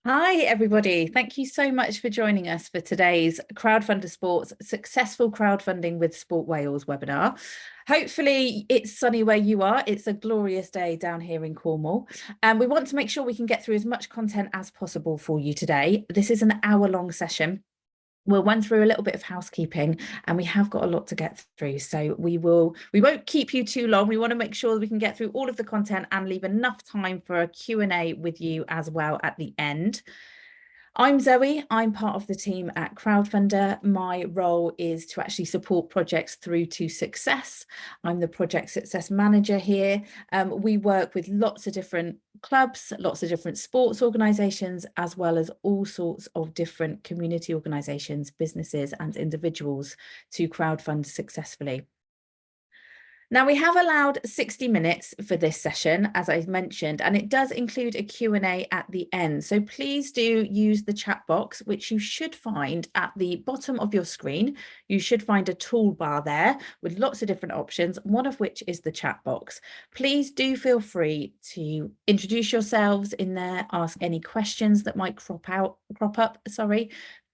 Hi, everybody. Thank you so much for joining us for today's Crowdfunder Sports Successful Crowdfunding with Sport Wales webinar. Hopefully it's sunny where you are. It's a glorious day down here in Cornwall. And we want to make sure we can get through as much content as possible for you today. This is an hour-long session. We'll run through a little bit of housekeeping, and we have got a lot to get through, so we won't keep you too long. We want to make sure that we can get through all of the content and leave enough time for a Q&A with you as well at the end. I'm Zoe. I'm part of the team at Crowdfunder. My role is to actually support projects through to success. I'm the project success manager here. We work with lots of different clubs, lots of different sports organisations, as well as all sorts of different community organisations, businesses and individuals to crowdfund successfully. Now, we have allowed 60 minutes for this session, as I mentioned, and it does include a Q&A at the end. So please do use the chat box, which you should find at the bottom of your screen. You should find a toolbar there with lots of different options, one of which is the chat box. Please do feel free to introduce yourselves in there, ask any questions that might crop up,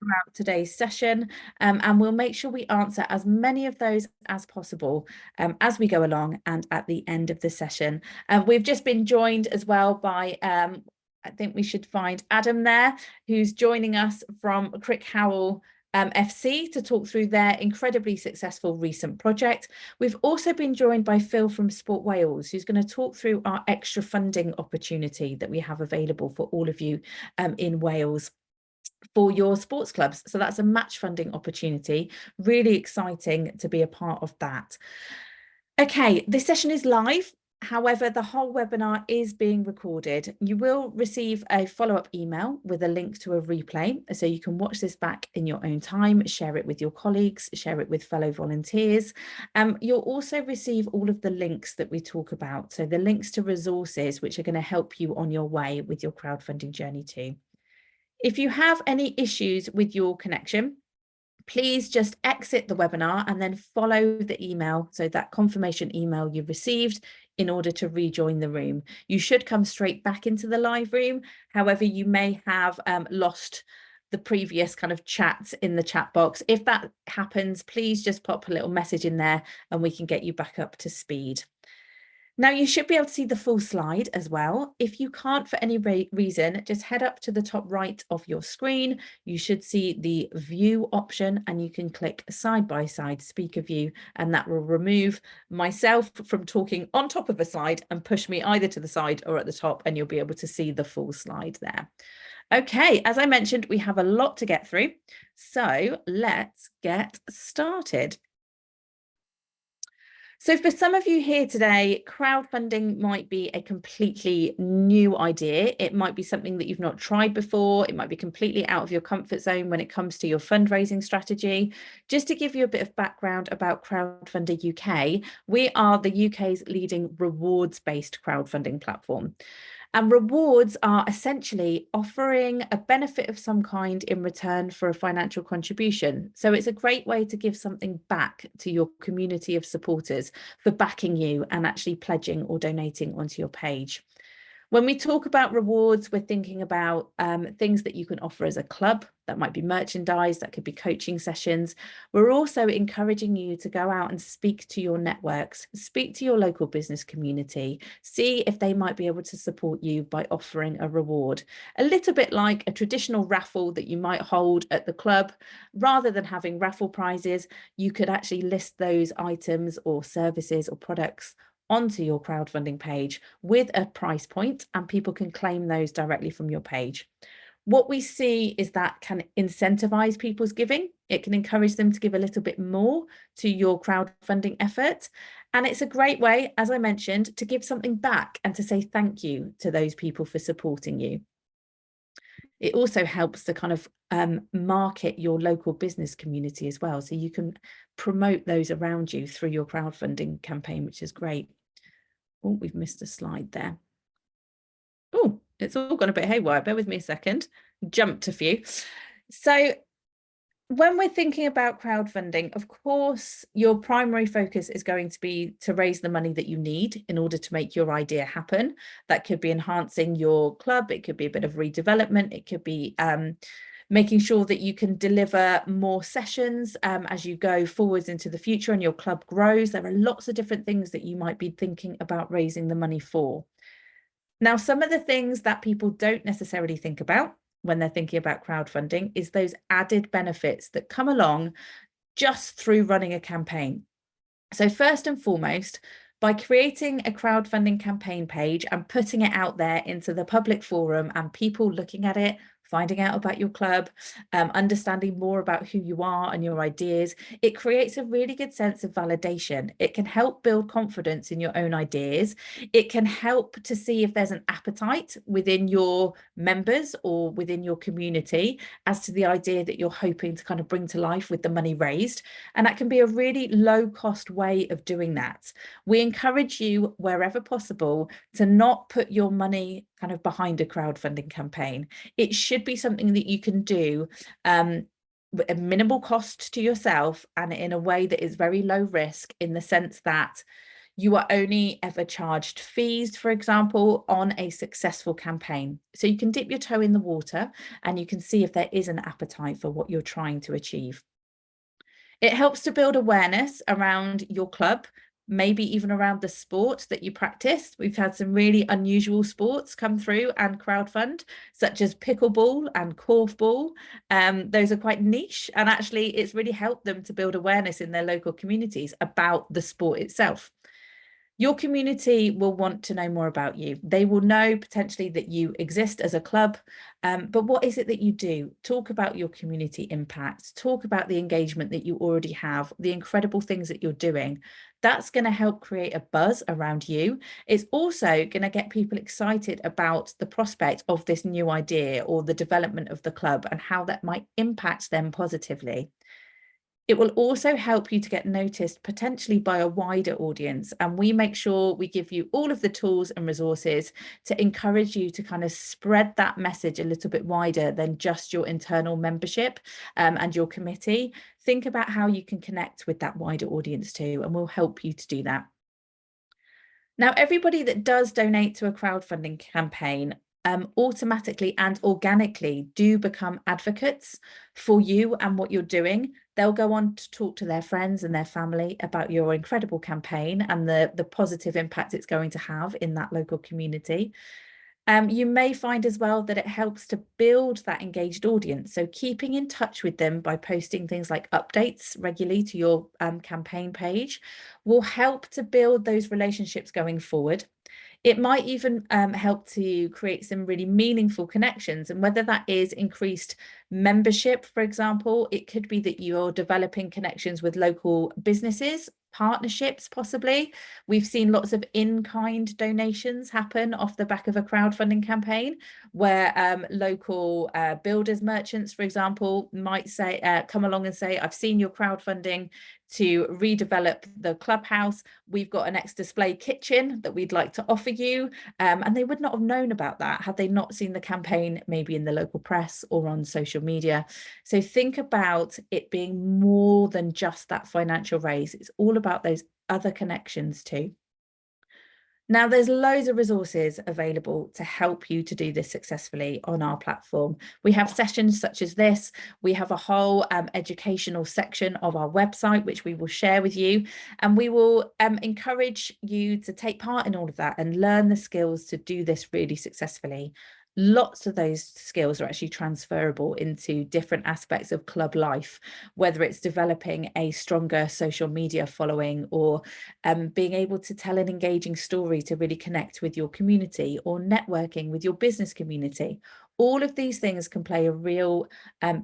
throughout today's session, and we'll make sure we answer as many of those as possible as we go along and at the end of the session. We've just been joined as well by, I think we should find Adam there, who's joining us from Crickhowell FC to talk through their incredibly successful recent project. We've also been joined by Phil from Sport Wales, who's going to talk through our extra funding opportunity that we have available for all of you in Wales for your sports clubs. So that's a match funding opportunity. Really exciting to be a part of that. Okay, this session is live. However, the whole webinar is being recorded. You will receive a follow-up email with a link to a replay, so you can watch this back in your own time, share it with your colleagues, share it with fellow volunteers. You'll also receive all of the links that we talk about, so the links to resources which are going to help you on your way with your crowdfunding journey too. If you have any issues with your connection, please just exit the webinar and then follow the email, so that confirmation email you received, in order to rejoin the room. You should come straight back into the live room. However, you may have lost the previous kind of chats in the chat box. If that happens, please just pop a little message in there and we can get you back up to speed. Now, you should be able to see the full slide as well. If you can't for any reason, just head up to the top right of your screen. You should see the view option and you can click side-by-side speaker view, and that will remove myself from talking on top of a slide and push me either to the side or at the top, and you'll be able to see the full slide there. Okay, as I mentioned, we have a lot to get through, so let's get started. So for some of you here today, crowdfunding might be a completely new idea. It might be something that you've not tried before. It might be completely out of your comfort zone when it comes to your fundraising strategy. Just to give you a bit of background about Crowdfunder UK, we are the UK's leading rewards-based crowdfunding platform. And rewards are essentially offering a benefit of some kind in return for a financial contribution. So it's a great way to give something back to your community of supporters for backing you and actually pledging or donating onto your page. When we talk about rewards, we're thinking about things that you can offer as a club. That might be merchandise, that could be coaching sessions. We're also encouraging you to go out and speak to your networks, speak to your local business community, see if they might be able to support you by offering a reward. A little bit like a traditional raffle that you might hold at the club. Rather than having raffle prizes, you could actually list those items or services or products onto your crowdfunding page with a price point, and people can claim those directly from your page. What we see is that can incentivize people's giving. It can encourage them to give a little bit more to your crowdfunding effort. And it's a great way, as I mentioned, to give something back and to say thank you to those people for supporting you. It also helps to kind of market your local business community as well. So you can promote those around you through your crowdfunding campaign, which is great. Oh, we've missed a slide there. Oh, it's all gone a bit haywire. Bear with me a second. Jumped a few. So When we're thinking about crowdfunding, of course, your primary focus is going to be to raise the money that you need in order to make your idea happen. That could be enhancing your club, it could be a bit of redevelopment, it could be making sure that you can deliver more sessions as you go forwards into the future and your club grows. There are lots of different things that you might be thinking about raising the money for. Now, some of the things that people don't necessarily think about when they're thinking about crowdfunding is those added benefits that come along just through running a campaign. So first and foremost, by creating a crowdfunding campaign page and putting it out there into the public forum and people looking at it, finding out about your club, understanding more about who you are and your ideas, it creates a really good sense of validation. It can help build confidence in your own ideas. It can help to see if there's an appetite within your members or within your community as to the idea that you're hoping to kind of bring to life with the money raised. And that can be a really low cost way of doing that. We encourage you, wherever possible, to not put your money kind of behind a crowdfunding campaign. It should be something that you can do with a minimal cost to yourself and in a way that is very low risk, in the sense that you are only ever charged fees, for example, on a successful campaign. So you can dip your toe in the water and you can see if there is an appetite for what you're trying to achieve. It helps to build awareness around your club, maybe even around the sport that you practice. We've had some really unusual sports come through and crowdfund, such as pickleball and korfball. Those are quite niche, and actually it's really helped them to build awareness in their local communities about the sport itself. Your community will want to know more about you. They will know potentially that you exist as a club, but what is it that you do? Talk about your community impact, talk about the engagement that you already have, the incredible things that you're doing. That's going to help create a buzz around you. It's also going to get people excited about the prospect of this new idea or the development of the club and how that might impact them positively. It will also help you to get noticed potentially by a wider audience. And we make sure we give you all of the tools and resources to encourage you to kind of spread that message a little bit wider than just your internal membership and your committee. Think about how you can connect with that wider audience too, and we'll help you to do that. Now, everybody that does donate to a crowdfunding campaign automatically and organically do become advocates for you and what you're doing. They'll go on to talk to their friends and their family about your incredible campaign and the positive impact it's going to have in that local community. You may find as well that it helps to build that engaged audience. So keeping in touch with them by posting things like updates regularly to your campaign page will help to build those relationships going forward. It might even help to create some really meaningful connections. And whether that is increased membership, for example, it could be that you're developing connections with local businesses, partnerships, possibly. We've seen lots of in-kind donations happen off the back of a crowdfunding campaign, where local builders merchants, for example, might say, come along and say, I've seen your crowdfunding to redevelop the clubhouse. We've got an ex-display kitchen that we'd like to offer you. And they would not have known about that had they not seen the campaign, maybe in the local press or on social media. So think about it being more than just that financial raise. It's all about those other connections too. Now, there's loads of resources available to help you to do this successfully on our platform. We have sessions such as this. We have a whole educational section of our website, which we will share with you. And we will encourage you to take part in all of that and learn the skills to do this really successfully. Lots of those skills are actually transferable into different aspects of club life, whether it's developing a stronger social media following or being able to tell an engaging story to really connect with your community, or networking with your business community. All of these things can play a real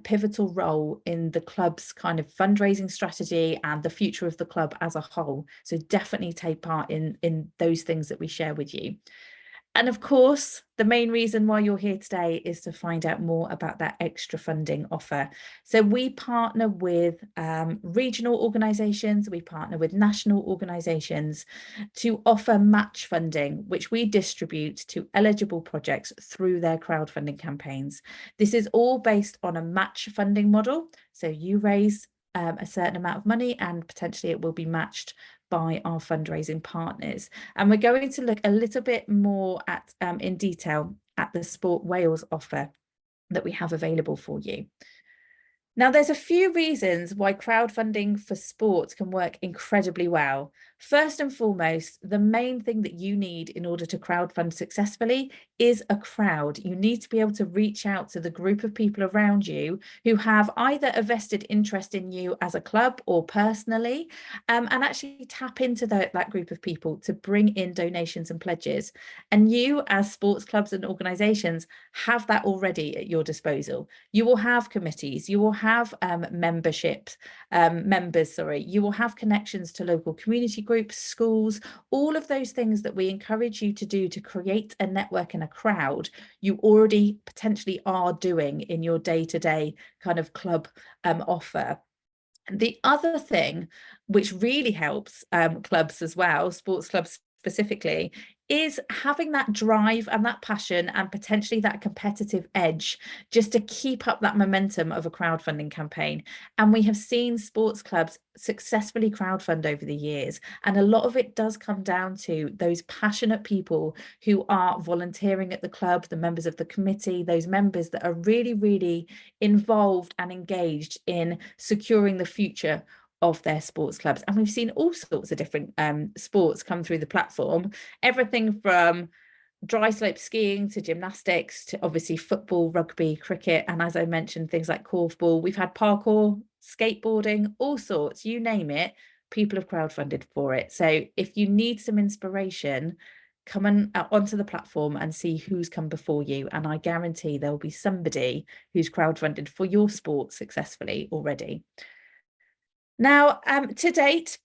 pivotal role in the club's kind of fundraising strategy and the future of the club as a whole. So definitely take part in those things that we share with you. And of course, the main reason why you're here today is to find out more about that extra funding offer. So we partner with regional organisations, we partner with national organisations to offer match funding, which we distribute to eligible projects through their crowdfunding campaigns. This is all based on a match funding model. So you raise a certain amount of money and potentially it will be matched by our fundraising partners. And we're going to look a little bit more at in detail at the Sport Wales offer that we have available for you. Now, there's a few reasons why crowdfunding for sports can work incredibly well. First and foremost, the main thing that you need in order to crowdfund successfully is a crowd. You need to be able to reach out to the group of people around you who have either a vested interest in you as a club or personally, and actually tap into that group of people to bring in donations and pledges. And you, as sports clubs and organisations, have that already at your disposal. You will have committees, you will have members, you will have connections to local community groups, schools, all of those things that we encourage you to do to create a network and a crowd, you already potentially are doing in your day-to-day kind of club offer. The other thing which really helps clubs as well, sports clubs specifically, is having that drive and that passion and potentially that competitive edge just to keep up that momentum of a crowdfunding campaign. And we have seen sports clubs successfully crowdfund over the years. And a lot of it does come down to those passionate people who are volunteering at the club, the members of the committee, those members that are really, really involved and engaged in securing the future of their sports clubs. And we've seen all sorts of different sports come through the platform, everything from dry slope skiing to gymnastics to obviously football, rugby, cricket, and as I mentioned, things like korfball. We've had parkour, skateboarding, all sorts, you name it, people have crowdfunded for it. So if you need some inspiration, come on onto the platform and see who's come before you, and I guarantee there will be somebody who's crowdfunded for your sport successfully already. Now, to date,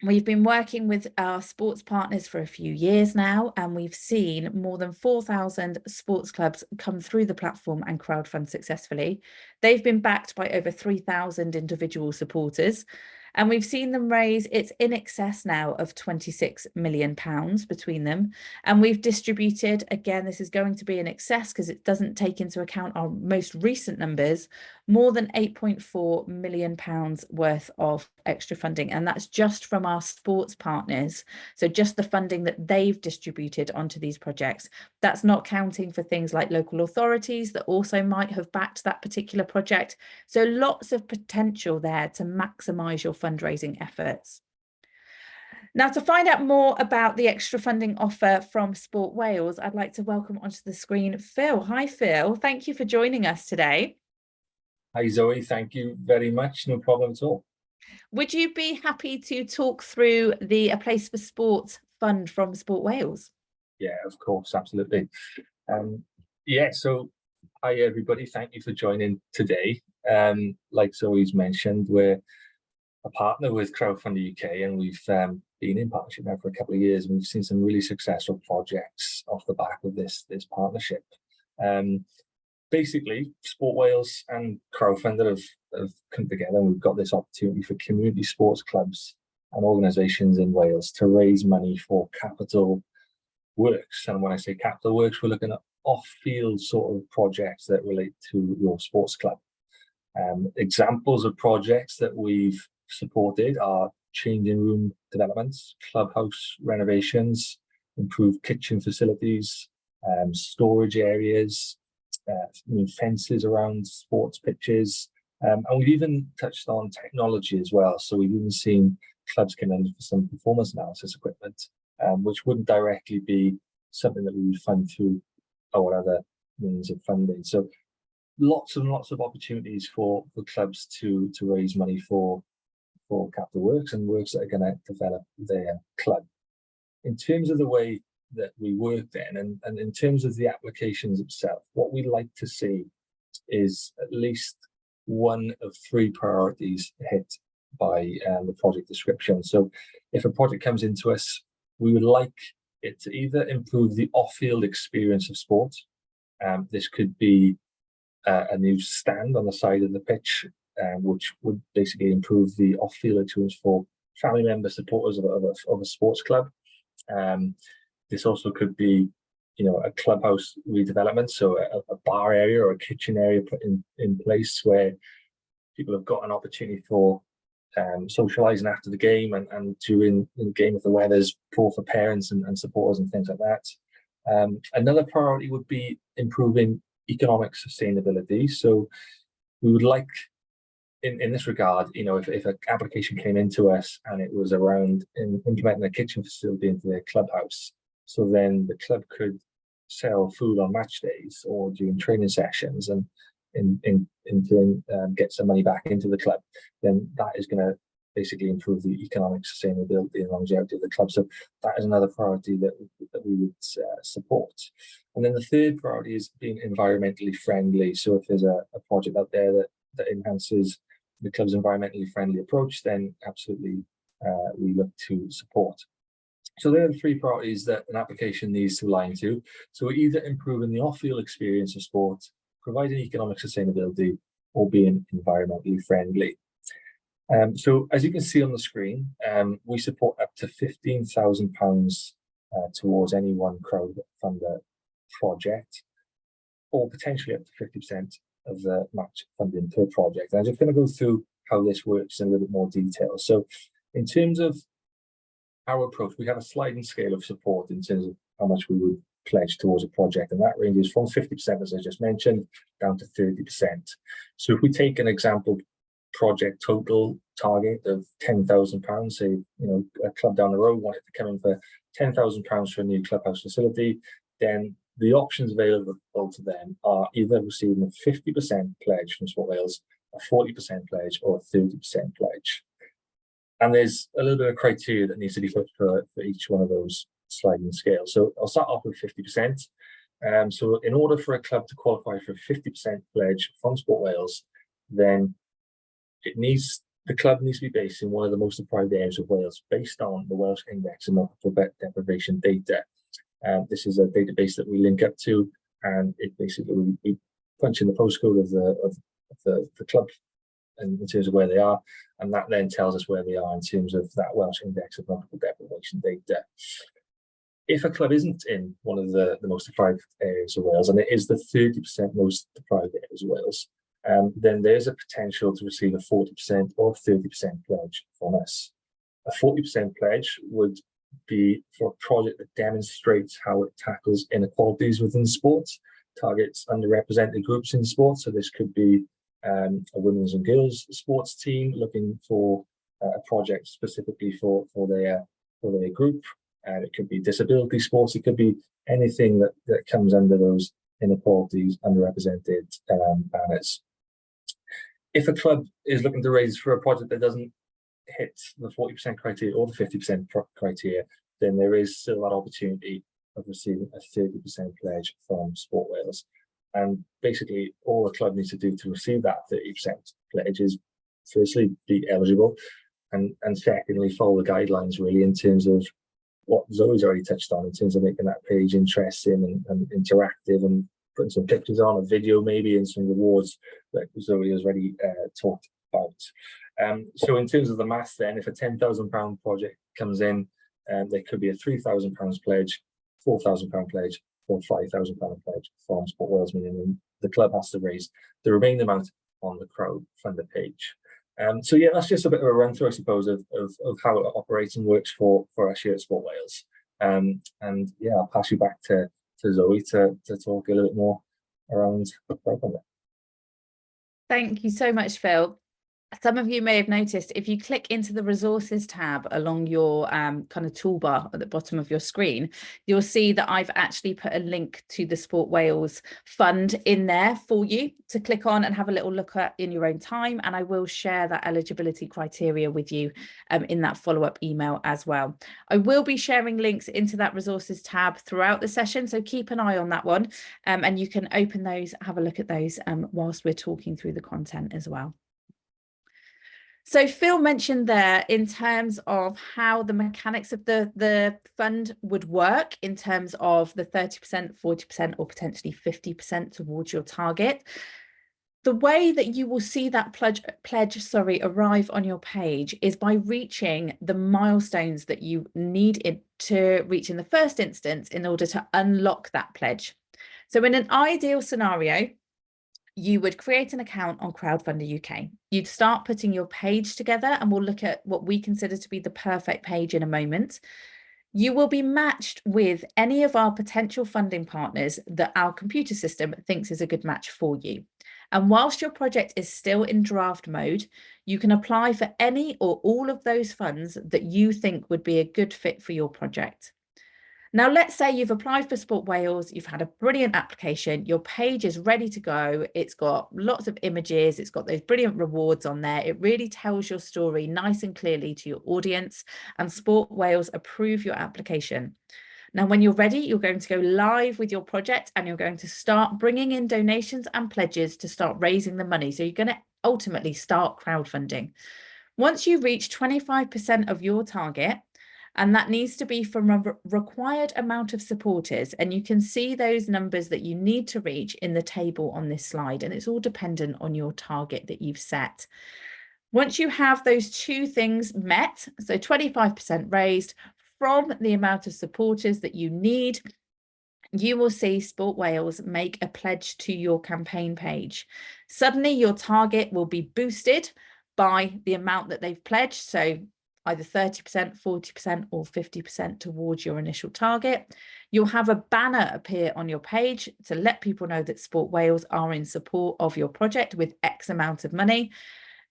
we've been working with our sports partners for a few years now, and we've seen more than 4,000 sports clubs come through the platform and crowdfund successfully. They've been backed by over 3,000 individual supporters, and we've seen them raise, it's in excess now of £26 million between them. And we've distributed, again, this is going to be in excess because it doesn't take into account our most recent numbers, more than £8.4 million worth of extra funding. And that's just from our sports partners. So just the funding that they've distributed onto these projects. That's not counting for things like local authorities that also might have backed that particular project. So lots of potential there to maximise your fundraising efforts. Now, to find out more about the extra funding offer from Sport Wales, I'd like to welcome onto the screen Phil. Hi, Phil. Thank you for joining us today. Hi, Zoe. Thank you very much. No problem at all. Would you be happy to talk through the A Place for Sport fund from Sport Wales? Yeah, of course. Absolutely. Yeah, so hi, everybody. Thank you for joining today. Like Zoe's mentioned, we're a partner with Crowdfund UK, and we've been in partnership now for a couple of years, and we've seen some really successful projects off the back of this partnership. Basically, Sport Wales and Crowdfund have come together, and we've got this opportunity for community sports clubs and organisations in Wales to raise money for capital works. And when I say capital works, we're looking at off-field sort of projects that relate to your sports club. Examples of projects that we've supported are changing room developments, clubhouse renovations, improved kitchen facilities, storage areas, new fences around sports pitches, and we've even touched on technology as well. So we've even seen clubs come in for some performance analysis equipment, which wouldn't directly be something that we would fund through our other means of funding. So lots and lots of opportunities for clubs to raise money for capital works and works that are going to develop their club. In terms of the way that we work then, and in terms of the applications itself, what we like to see is at least one of three priorities hit by the project description. So if a project comes into us, we would like It's either improve the off-field experience of sport. This could be a new stand on the side of the pitch, which would basically improve the off-field experience for family members, supporters of a sports club. This also could be, a clubhouse redevelopment, so a bar area or a kitchen area put in place where people have got an opportunity for socialising after the game and during the game if the weather's poor for parents and supporters and things like that. Another priority would be improving economic sustainability. So we would like, in this regard, if an application came into us and it was around implementing a kitchen facility into their clubhouse, so then the club could sell food on match days or during training sessions and in turn get some money back into the club, then that is going to basically improve the economic sustainability and longevity of the club. So that is another priority that we would support. And then the third priority is being environmentally friendly. So if there's a project out there that enhances the club's environmentally friendly approach, then absolutely we look to support. So there are the three priorities that an application needs to align to. So either improving the off-field experience of sport, providing economic sustainability, or being environmentally friendly. So as you can see on the screen, we support up to £15,000 towards any one crowdfunder project, or potentially up to 50% of the match funding per project. And I'm just going to go through how this works in a little bit more detail. So in terms of our approach, we have a sliding scale of support in terms of how much we would pledge towards a project, and that ranges from 50%, as I just mentioned, down to 30%. So if we take an example project total target of £10,000, say, a club down the road wanted to come in for £10,000 for a new clubhouse facility, then the options available to them are either receiving a 50% pledge from Sport Wales, a 40% pledge, or a 30% pledge. And there's a little bit of criteria that needs to be put for each one of those sliding scales. So I'll start off with 50%. So in order for a club to qualify for a 50% pledge from Sport Wales, then the club needs to be based in one of the most deprived areas of Wales, based on the Welsh Index of Multiple Deprivation data. This is a database that we link up to, and it basically we punch in the postcode of the club in terms of where they are, and that then tells us where they are in terms of that Welsh Index of Multiple Deprivation data. If a club isn't in one of the most deprived areas of Wales, and it is the 30% most deprived areas of Wales, then there's a potential to receive a 40% or 30% pledge from us. A 40% pledge would be for a project that demonstrates how it tackles inequalities within sports, targets underrepresented groups in sport. So this could be a women's and girls sports team looking for a project specifically for their group. And it could be disability sports. It could be anything that comes under those inequalities, underrepresented banners. If a club is looking to raise for a project that doesn't hit the 40% criteria or the 50% criteria, then there is still that opportunity of receiving a 30% pledge from Sport Wales. And basically, all the club needs to do to receive that 30% pledge is firstly be eligible, and secondly follow the guidelines really in terms of what Zoe's already touched on in terms of making that page interesting and interactive, and putting some pictures on, a video maybe, and some rewards that Zoe has already talked about. So in terms of the maths then, if a £10,000 project comes in, there could be a £3,000 pledge, £4,000 pledge, or £5,000 pledge from Sport Wales, meaning the club has to raise the remaining amount on the crowdfunder page. So yeah, that's just a bit of a run through, I suppose, of how it operates and works for us here at Sport Wales. And yeah, I'll pass you back to Zoe to talk a little bit more around the crowdfunder. Thank you so much, Phil. Some of you may have noticed, if you click into the resources tab along your kind of toolbar at the bottom of your screen, you'll see that I've actually put a link to the Sport Wales fund in there for you to click on and have a little look at in your own time. And I will share that eligibility criteria with you in that follow-up email as well. I will be sharing links into that resources tab throughout the session, so keep an eye on that one, and you can open those, have a look at those whilst we're talking through the content as well. So Phil mentioned there in terms of how the mechanics of the fund would work in terms of the 30%, 40%, or potentially 50% towards your target. The way that you will see that pledge arrive on your page is by reaching the milestones that you need it to reach in the first instance in order to unlock that pledge. So in an ideal scenario, you would create an account on Crowdfunder UK. You'd start putting your page together, and we'll look at what we consider to be the perfect page in a moment. You will be matched with any of our potential funding partners that our computer system thinks is a good match for you. And whilst your project is still in draft mode, you can apply for any or all of those funds that you think would be a good fit for your project. Now, let's say you've applied for Sport Wales, you've had a brilliant application, your page is ready to go, it's got lots of images, it's got those brilliant rewards on there, it really tells your story nice and clearly to your audience, and Sport Wales approve your application. Now, when you're ready, you're going to go live with your project and you're going to start bringing in donations and pledges to start raising the money. So you're going to ultimately start crowdfunding. Once you reach 25% of your target, and that needs to be from a required amount of supporters. And you can see those numbers that you need to reach in the table on this slide. And it's all dependent on your target that you've set. Once you have those two things met, so 25% raised from the amount of supporters that you need, you will see Sport Wales make a pledge to your campaign page. Suddenly your target will be boosted by the amount that they've pledged. So either 30%, 40%, or 50% towards your initial target. You'll have a banner appear on your page to let people know that Sport Wales are in support of your project with X amount of money.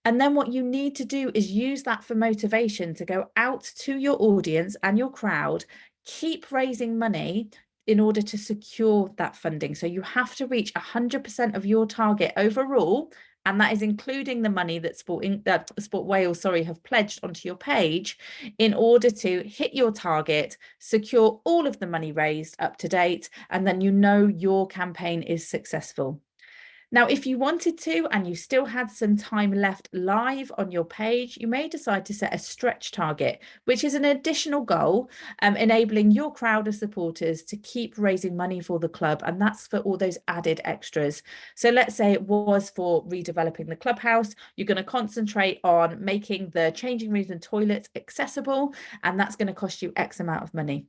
And then what you need to do is use that for motivation to go out to your audience and your crowd, keep raising money in order to secure that funding. So you have to reach 100% of your target overall, and that is including the money that Sport Wales, have pledged onto your page in order to hit your target, secure all of the money raised up to date, and then you know your campaign is successful. Now, if you wanted to, and you still had some time left live on your page, you may decide to set a stretch target, which is an additional goal, enabling your crowd of supporters to keep raising money for the club. And that's for all those added extras. So let's say it was for redeveloping the clubhouse. You're going to concentrate on making the changing rooms and toilets accessible, and that's going to cost you X amount of money.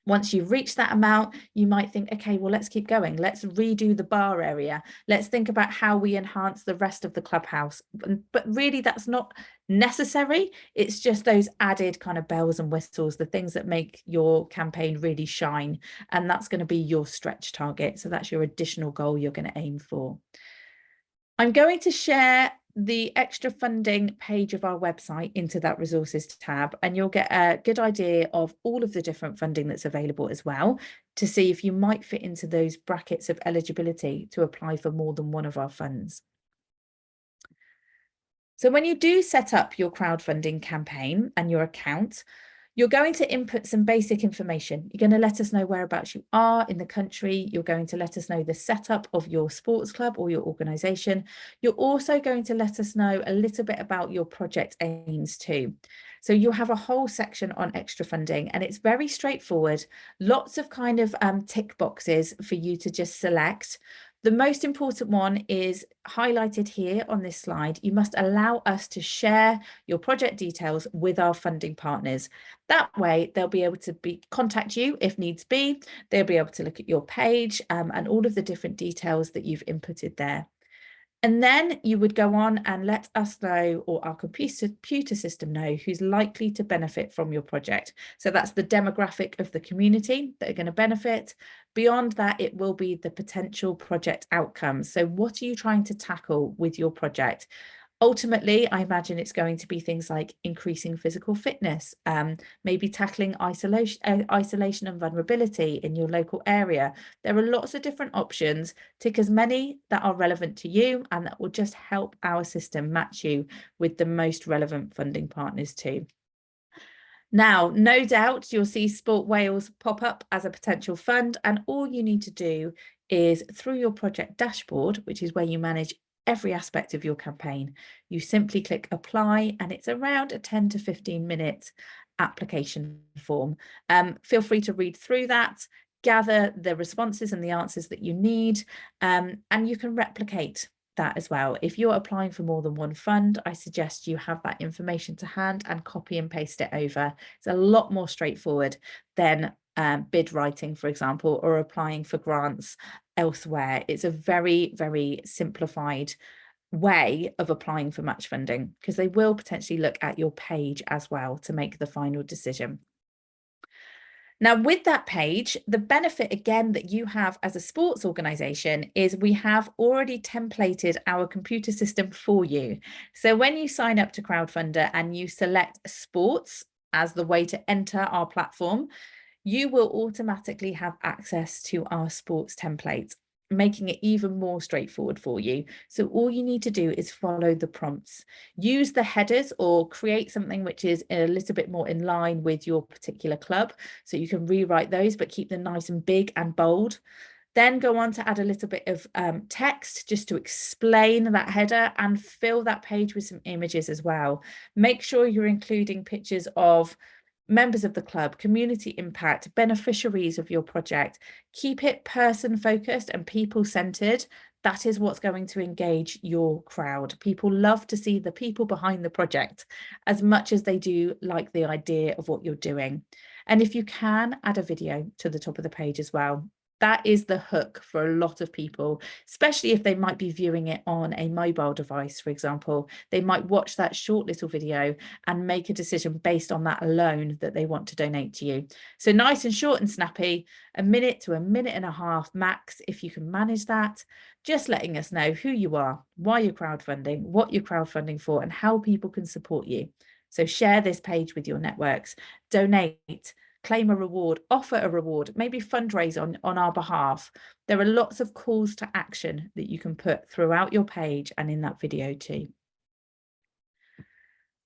Once you've reached that amount, you might think, okay, well, let's keep going. Let's redo the bar area. Let's think about how we enhance the rest of the clubhouse. But really, that's not necessary. It's just those added kind of bells and whistles, the things that make your campaign really shine. And that's going to be your stretch target. So that's your additional goal you're going to aim for. I'm going to share the extra funding page of our website into that resources tab, and you'll get a good idea of all of the different funding that's available as well, to see if you might fit into those brackets of eligibility to apply for more than one of our funds. So when you do set up your crowdfunding campaign and your account, you're going to input some basic information. You're going to let us know whereabouts you are in the country. You're going to let us know the setup of your sports club or your organisation. You're also going to let us know a little bit about your project aims too. So you'll have a whole section on extra funding, and it's very straightforward. Lots of kind of tick boxes for you to just select. The most important one is highlighted here on this slide. You must allow us to share your project details with our funding partners. That way, they'll be able to contact you if needs be. They'll be able to look at your page and all of the different details that you've inputted there. And then you would go on and let us know, or our computer system know, who's likely to benefit from your project. So that's the demographic of the community that are going to benefit. Beyond that, it will be the potential project outcomes. So what are you trying to tackle with your project? Ultimately, I imagine it's going to be things like increasing physical fitness, maybe tackling isolation and vulnerability in your local area. There are lots of different options. Tick as many that are relevant to you, and that will just help our system match you with the most relevant funding partners too. Now, no doubt you'll see Sport Wales pop up as a potential fund, and all you need to do is, through your project dashboard, which is where you manage every aspect of your campaign. You simply click apply, and it's around a 10 to 15 minute application form. Feel free to read through that, gather the responses and the answers that you need, and you can replicate that as well. If you're applying for more than one fund, I suggest you have that information to hand and copy and paste it over. It's a lot more straightforward than bid writing, for example, or applying for grants elsewhere. It's a very, very simplified way of applying for match funding, because they will potentially look at your page as well to make the final decision. Now, with that page, the benefit again that you have as a sports organisation is we have already templated our computer system for you. So when you sign up to Crowdfunder and you select sports as the way to enter our platform, you will automatically have access to our sports template, making it even more straightforward for you. So all you need to do is follow the prompts, use the headers, or create something which is a little bit more in line with your particular club. So you can rewrite those, but keep them nice and big and bold. Then go on to add a little bit of text just to explain that header, and fill that page with some images as well. Make sure you're including pictures of members of the club, community impact, beneficiaries of your project. Keep it person focused and people centered. That is what's going to engage your crowd. People love to see the people behind the project as much as they do like the idea of what you're doing. And if you can, add a video to the top of the page as well. That is the hook for a lot of people, especially if they might be viewing it on a mobile device, for example. They might watch that short little video and make a decision based on that alone that they want to donate to you. So nice and short and snappy, a minute to a minute and a half max, if you can manage that, just letting us know who you are, why you're crowdfunding, what you're crowdfunding for, and how people can support you. So share this page with your networks, donate, claim a reward, offer a reward, maybe fundraise on our behalf. There are lots of calls to action that you can put throughout your page and in that video too.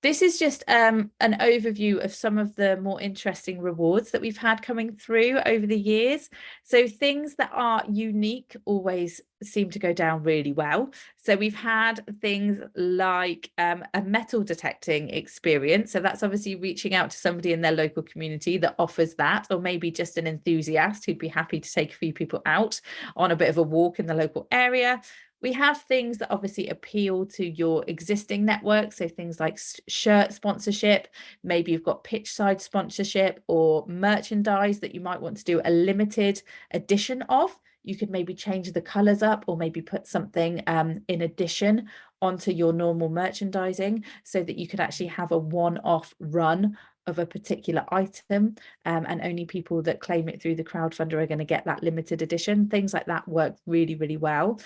This is just an overview of some of the more interesting rewards that we've had coming through over the years. So things that are unique always seem to go down really well. So we've had things like a metal detecting experience. So that's obviously reaching out to somebody in their local community that offers that, or maybe just an enthusiast who'd be happy to take a few people out on a bit of a walk in the local area. We have things that obviously appeal to your existing network. So things like shirt sponsorship, maybe you've got pitch side sponsorship, or merchandise that you might want to do a limited edition of. You could maybe change the colors up, or maybe put something in addition onto your normal merchandising, so that you could actually have a one-off run of a particular item, and only people that claim it through the crowdfunder are going to get that limited edition. Things like that work really, really well.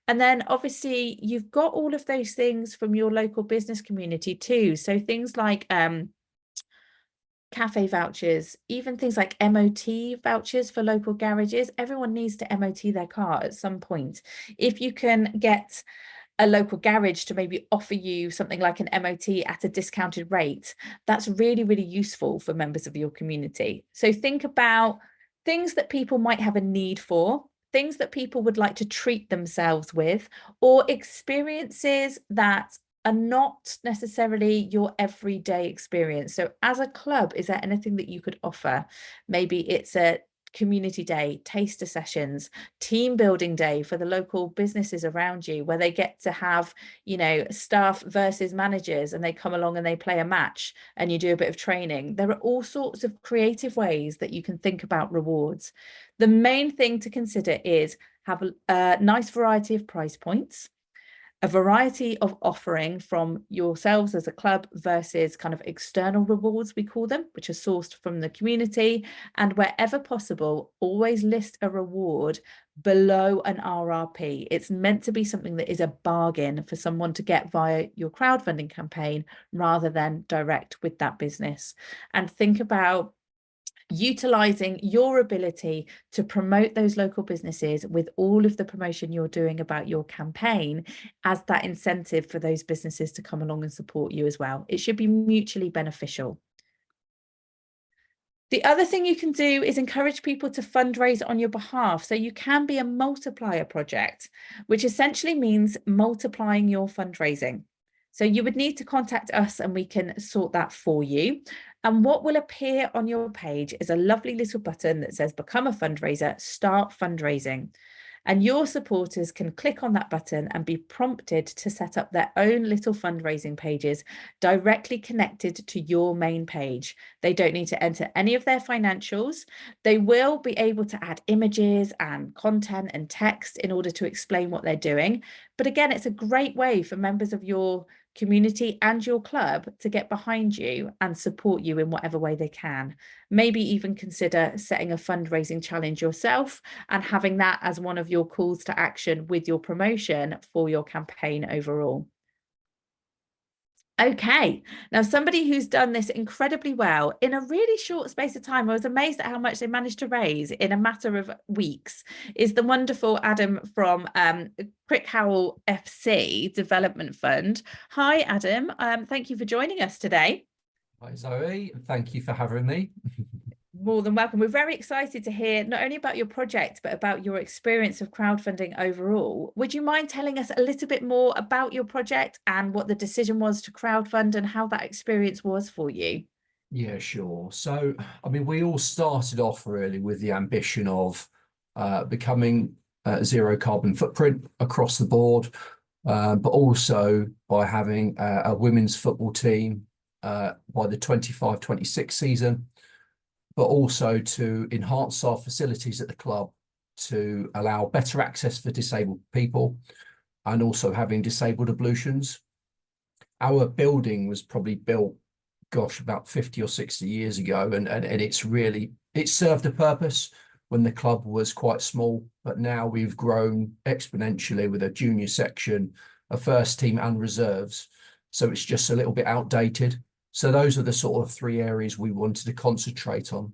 And then obviously you've got all of those things from your local business community too. So things like cafe vouchers, even things like MOT vouchers for local garages. Everyone needs to MOT their car at some point. If you can get a local garage to maybe offer you something like an MOT at a discounted rate, that's really, really useful for members of your community. So think about things that people might have a need for, things that people would like to treat themselves with, or experiences that are not necessarily your everyday experience. So as a club, is there anything that you could offer? Maybe it's a community day, taster sessions, team building day for the local businesses around you, where they get to have, you know, staff versus managers, and they come along and they play a match and you do a bit of training. There are all sorts of creative ways that you can think about rewards. The main thing to consider is have a nice variety of price points, a variety of offering from yourselves as a club versus kind of external rewards, we call them, which are sourced from the community. And wherever possible, always list a reward below an RRP. It's meant to be something that is a bargain for someone to get via your crowdfunding campaign rather than direct with that business. And think about utilizing your ability to promote those local businesses with all of the promotion you're doing about your campaign as that incentive for those businesses to come along and support you as well. It should be mutually beneficial. The other thing you can do is encourage people to fundraise on your behalf. So you can be a multiplier project, which essentially means multiplying your fundraising. So you would need to contact us and we can sort that for you. And what will appear on your page is a lovely little button that says Become a Fundraiser, Start Fundraising. And your supporters can click on that button and be prompted to set up their own little fundraising pages directly connected to your main page. They don't need to enter any of their financials. They will be able to add images and content and text in order to explain what they're doing. But again, it's a great way for members of your community and your club to get behind you and support you in whatever way they can. Maybe even consider setting a fundraising challenge yourself and having that as one of your calls to action with your promotion for your campaign overall. Okay, now somebody who's done this incredibly well in a really short space of time, I was amazed at how much they managed to raise in a matter of weeks, is the wonderful Adam from Crickhowell FC Development Fund. Hi, Adam. Thank you for joining us today. Hi, Zoe. Thank you for having me. More than welcome. We're very excited to hear not only about your project, but about your experience of crowdfunding overall. Would you mind telling us a little bit more about your project and what the decision was to crowdfund and how that experience was for you? Yeah, sure. So, I mean, we all started off really with the ambition of becoming zero carbon footprint across the board, but also by having a women's football team by the 25-26 season, but also to enhance our facilities at the club to allow better access for disabled people and also having disabled ablutions. Our building was probably built, gosh, about 50 or 60 years ago, and it served a purpose when the club was quite small, but now we've grown exponentially with a junior section, a first team and reserves. So it's just a little bit outdated. So those are the sort of three areas we wanted to concentrate on.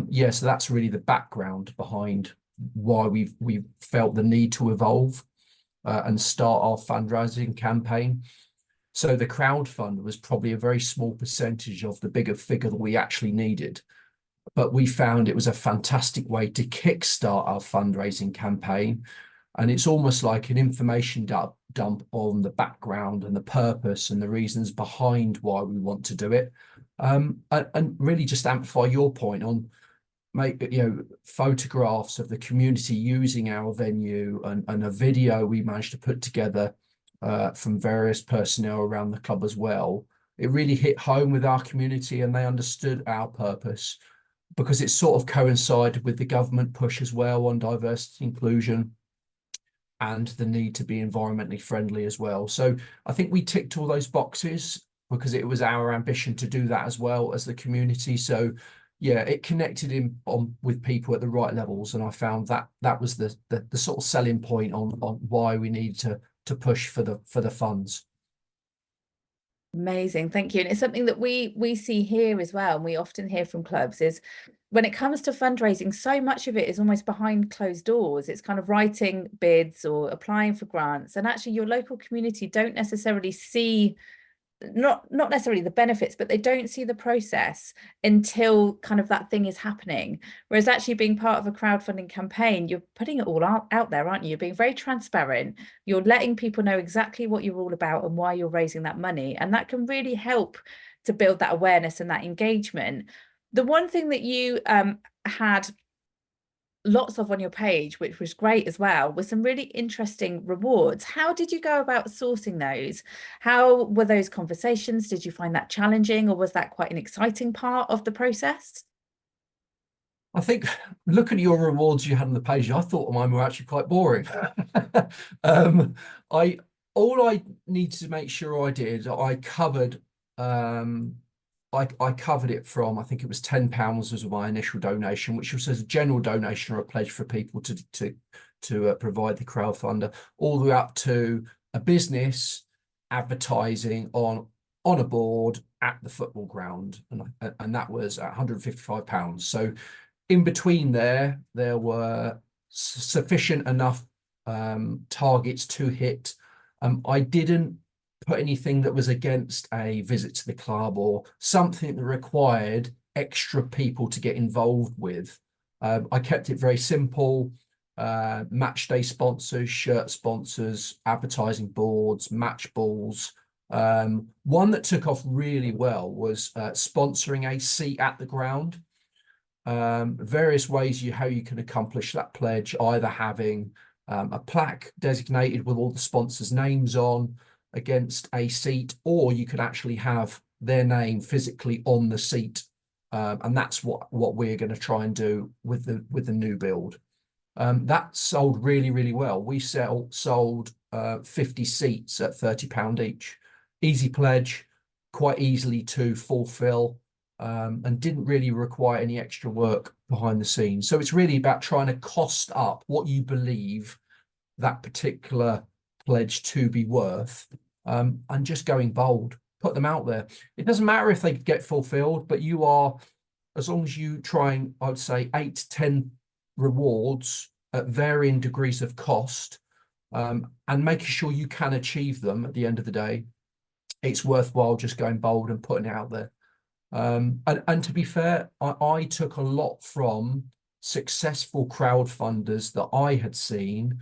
Yeah, so that's really the background behind why we felt the need to evolve and start our fundraising campaign. So the crowdfund was probably a very small percentage of the bigger figure that we actually needed. But we found it was a fantastic way to kickstart our fundraising campaign. And it's almost like an information dump on the background and the purpose and the reasons behind why we want to do it. And really just amplify your point on photographs of the community using our venue and a video we managed to put together from various personnel around the club as well. It really hit home with our community and they understood our purpose because it sort of coincided with the government push as well on diversity inclusion and the need to be environmentally friendly as well. So I think we ticked all those boxes because it was our ambition to do that as well as the community. So yeah, it connected with people at the right levels, and I found that was the sort of selling point on why we needed to push for the funds. Amazing, thank you. And it's something that we see here as well, and we often hear from clubs is when it comes to fundraising, so much of it is almost behind closed doors. It's kind of writing bids or applying for grants, and actually your local community don't necessarily see not necessarily the benefits, but they don't see the process until kind of that thing is happening. Whereas actually being part of a crowdfunding campaign, you're putting it all out there, aren't you? You're being very transparent. You're letting people know exactly what you're all about and why you're raising that money. And that can really help to build that awareness and that engagement. The one thing that you had lots of on your page, which was great as well, was some really interesting rewards. How did you go about sourcing those? How were those conversations? Did you find that challenging, or was that quite an exciting part of the process? I think looking at your rewards you had on the page, I thought mine were actually quite boring. All I needed to make sure I did, I covered I covered it from, I think it was £10 was my initial donation, which was a general donation or a pledge for people to provide the crowdfunder, all the way up to a business advertising on a board at the football ground, and that was £155. So in between there were sufficient enough targets to hit. I didn't put anything that was against a visit to the club or something that required extra people to get involved with. I kept it very simple. Match day sponsors, shirt sponsors, advertising boards, match balls. One that took off really well was sponsoring a seat at the ground. Various ways how you can accomplish that pledge, either having a plaque designated with all the sponsors' names on against a seat, or you could actually have their name physically on the seat. And that's what we're going to try and do with the new build. That sold really, really well. We sold 50 seats at £30 each. Easy pledge, quite easily to fulfill, and didn't really require any extra work behind the scenes. So it's really about trying to cost up what you believe that particular pledge to be worth, and just going bold, put them out there. It doesn't matter if they get fulfilled, but you are, as long as you try and, I would say, 8 to 10 rewards at varying degrees of cost, and making sure you can achieve them at the end of the day, it's worthwhile just going bold and putting it out there. And to be fair, I took a lot from successful crowdfunders that I had seen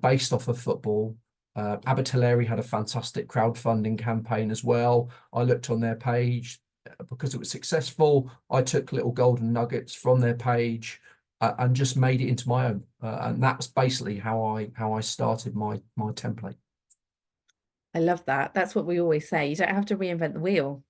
based off of football. Abbotelleri had a fantastic crowdfunding campaign as well. I looked on their page. Because it was successful, I took little golden nuggets from their page and just made it into my own. And that's basically how I started my template. I love that. That's what we always say. You don't have to reinvent the wheel.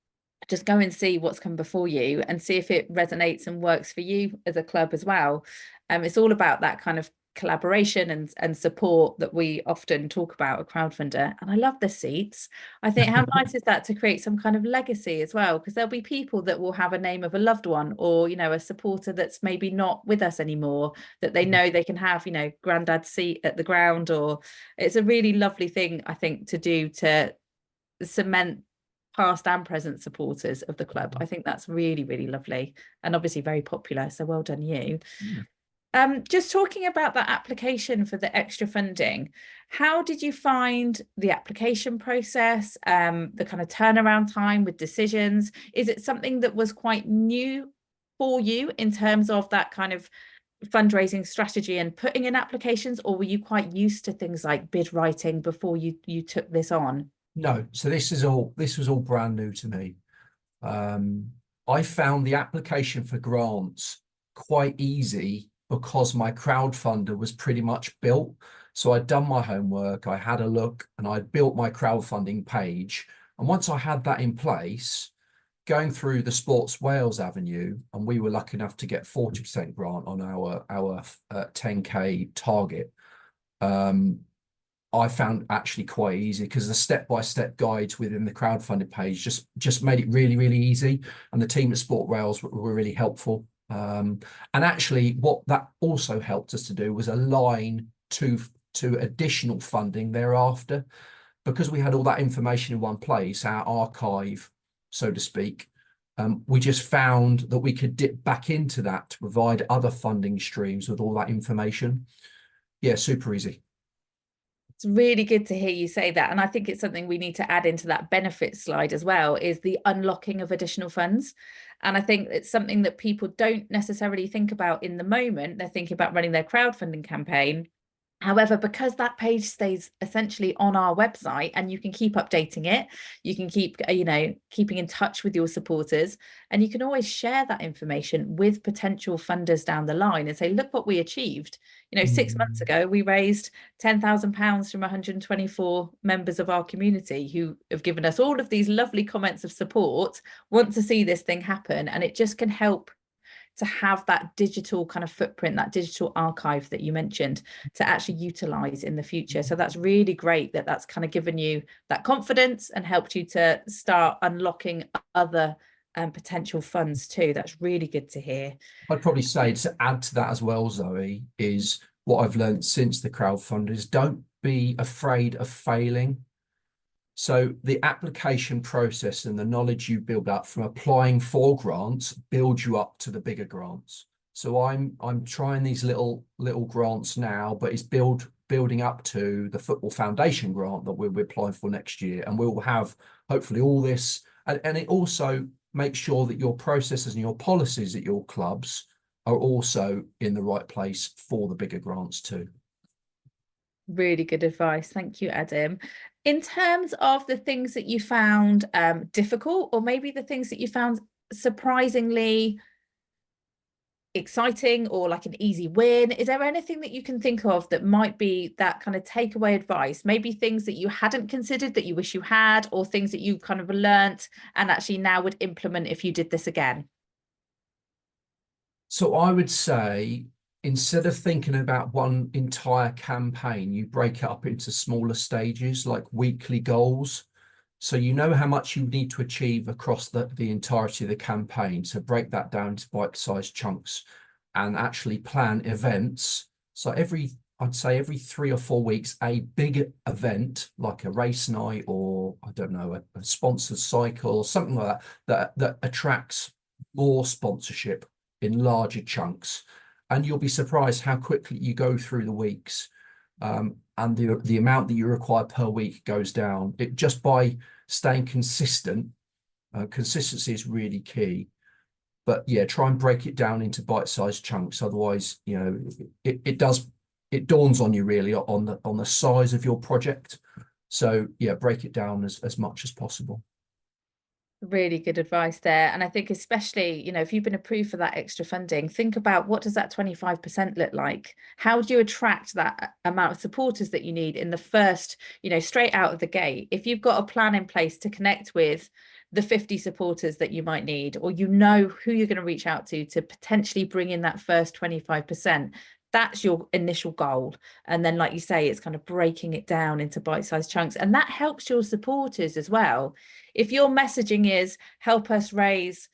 Just go and see what's come before you and see if it resonates and works for you as a club as well. It's all about that kind of collaboration and support that we often talk about at Crowdfunder. And I love the seats. I think how nice is that to create some kind of legacy as well, because there'll be people that will have a name of a loved one, or a supporter that's maybe not with us anymore, that they know they can have granddad's seat at the ground. Or it's a really lovely thing, I think, to do to cement past and present supporters of the club. I think that's really, really lovely, and obviously very popular, so well done you. Just talking about that application for the extra funding, how did you find the application process, the kind of turnaround time with decisions? Is it something that was quite new for you in terms of that kind of fundraising strategy and putting in applications, or were you quite used to things like bid writing before you took this on? No, so this was all brand new to me. I found the application for grants quite easy because my crowdfunder was pretty much built. So I'd done my homework, I had a look, and I'd built my crowdfunding page. And once I had that in place, going through the Sports Wales avenue, and we were lucky enough to get 40% grant on our 10K target, I found actually quite easy, because the step-by-step guides within the crowdfunding page just made it really, really easy. And the team at Sport Wales were really helpful. And actually what that also helped us to do was align to additional funding thereafter, because we had all that information in one place, our archive, so to speak. We just found that we could dip back into that to provide other funding streams with all that information. Yeah, super easy. It's really good to hear you say that. And I think it's something we need to add into that benefit slide as well, is the unlocking of additional funds. And I think it's something that people don't necessarily think about in the moment. They're thinking about running their crowdfunding campaign. However, because that page stays essentially on our website and you can keep updating it, you can keep, keeping in touch with your supporters, and you can always share that information with potential funders down the line and say, look what we achieved. 6 months ago, we raised £10,000 from 124 members of our community who have given us all of these lovely comments of support, want to see this thing happen. And it just can help to have that digital kind of footprint, that digital archive that you mentioned, to actually utilize in the future. So that's really great that that's kind of given you that confidence and helped you to start unlocking other potential funds too. That's really good to hear. I'd probably say, to add to that as well, Zoe, is what I've learned since the crowdfund is don't be afraid of failing. So the application process and the knowledge you build up from applying for grants build you up to the bigger grants. So I'm trying these little grants now, but it's building up to the Football Foundation grant that we're applying for next year, and we'll have hopefully all this. And it also make sure that your processes and your policies at your clubs are also in the right place for the bigger grants too. Really good advice. Thank you, Adam. In terms of the things that you found difficult, or maybe the things that you found surprisingly exciting or like an easy win, is there anything that you can think of that might be that kind of takeaway advice? Maybe things that you hadn't considered that you wish you had, or things that you kind of learnt and actually now would implement if you did this again? So I would say, instead of thinking about one entire campaign, you break it up into smaller stages, like weekly goals. So you know how much you need to achieve across the entirety of the campaign. So break that down into bite-sized chunks and actually plan events. So I'd say every 3 or 4 weeks, a big event like a race night, or I don't know, a sponsored cycle or something like that attracts more sponsorship in larger chunks. And you'll be surprised how quickly you go through the weeks, and the amount that you require per week goes down. It just by staying consistent. Consistency is really key. But yeah, try and break it down into bite-sized chunks. Otherwise, you know, it dawns on you really on the size of your project. So yeah, break it down as much as possible. Really good advice there. And I think especially, you know, if you've been approved for that extra funding, think about, what does that 25% look like? How do you attract that amount of supporters that you need in the first, you know, straight out of the gate? If you've got a plan in place to connect with the 50 supporters that you might need, or you know who you're going to reach out to potentially bring in that first 25%, that's your initial goal. And then, like you say, it's kind of breaking it down into bite-sized chunks, and that helps your supporters as well. If your messaging is help us raise